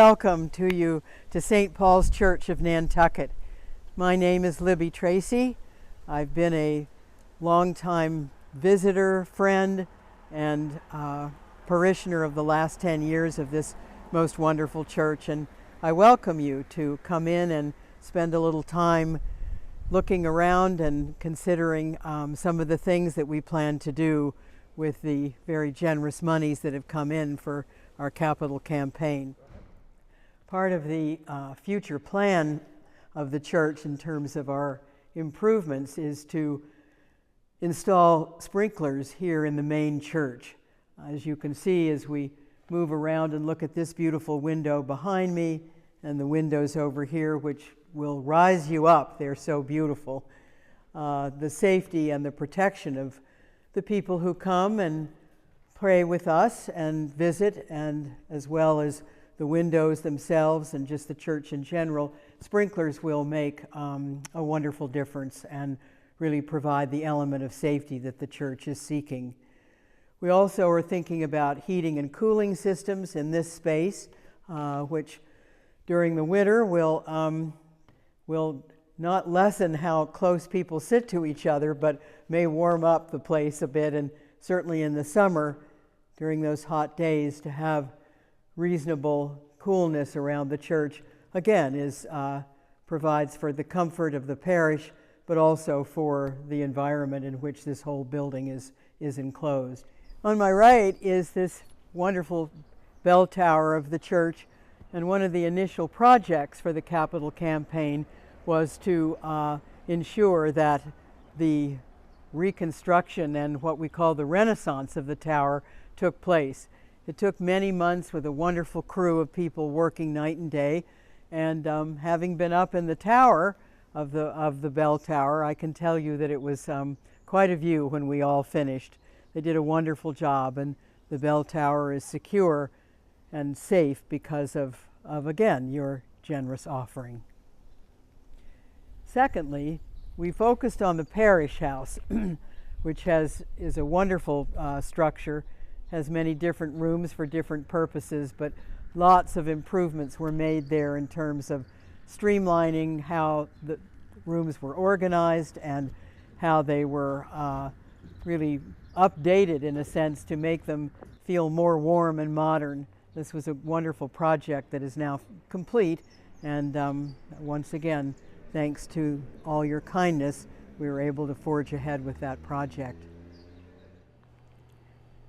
welcome to you to St. Paul's Church of Nantucket. My name is Libby Tracey. I've been a longtime visitor, friend, and parishioner of the last 10 years of this most wonderful church, and I welcome you to come in and spend a little time looking around and considering some of the things that we plan to do with the very generous monies that have come in for our capital campaign. Part of the future plan of the church in terms of our improvements is to install sprinklers here in the main church. As you can see, as we move around and look at this beautiful window behind me and the windows over here, which will rise you up, they're so beautiful. The safety and the protection of the people who come and pray with us and visit, and as well as the windows themselves and just the church in general, sprinklers will make a wonderful difference and really provide the element of safety that the church is seeking. We also are thinking about heating and cooling systems in this space, which during the winter will not lessen how close people sit to each other, but may warm up the place a bit, and certainly in the summer, during those hot days, to have reasonable coolness around the church, again, provides for the comfort of the parish, but also for the environment in which this whole building is enclosed. On my right is this wonderful bell tower of the church, and one of the initial projects for the capital campaign was to ensure that the reconstruction and what we call the renaissance of the tower took place. It took many months with a wonderful crew of people working night and day, and having been up in the tower of the bell tower, I can tell you that it was quite a view when we all finished. They did a wonderful job, and the bell tower is secure and safe because of again, your generous offering. Secondly, we focused on the parish house, which is a wonderful structure, has many different rooms for different purposes, but lots of improvements were made there in terms of streamlining how the rooms were organized and how they were really updated in a sense to make them feel more warm and modern. This was a wonderful project that is now complete, and once again, thanks to all your kindness, we were able to forge ahead with that project.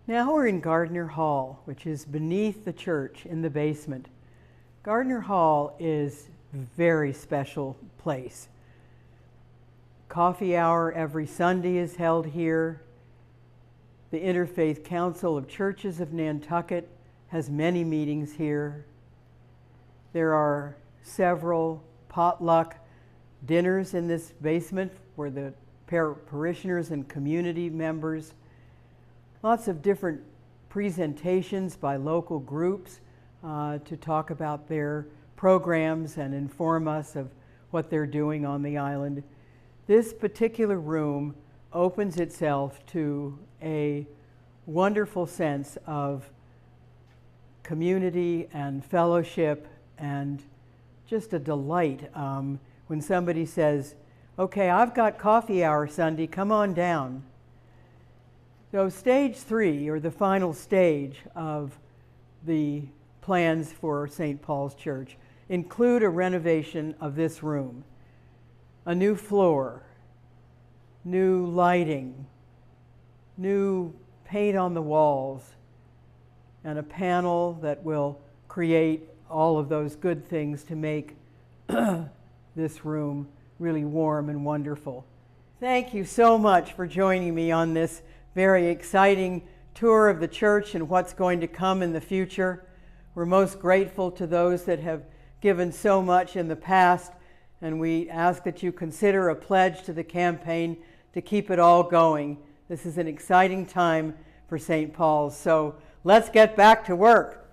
Now we're in Gardner Hall, which is beneath the church in the basement. Gardner Hall is a very special place. Coffee hour every Sunday is held here. The Interfaith Council of Churches of Nantucket has many meetings here. There are several potluck dinners in this basement for the parishioners and community members. Lots of different presentations by local groups to talk about their programs and inform us of what they're doing on the island. This particular room opens itself to a wonderful sense of community and fellowship, and just a delight when somebody says, okay, I've got coffee hour Sunday, come on down. So stage 3, or the final stage of the plans for St. Paul's Church, include a renovation of this room, a new floor, new lighting, new paint on the walls, and a panel that will create all of those good things to make this room really warm and wonderful. Thank you so much for joining me on this very exciting tour of the church and what's going to come in the future. We're most grateful to those that have given so much in the past, and we ask that you consider a pledge to the campaign to keep it all going. This is an exciting time for St. Paul's, so let's get back to work.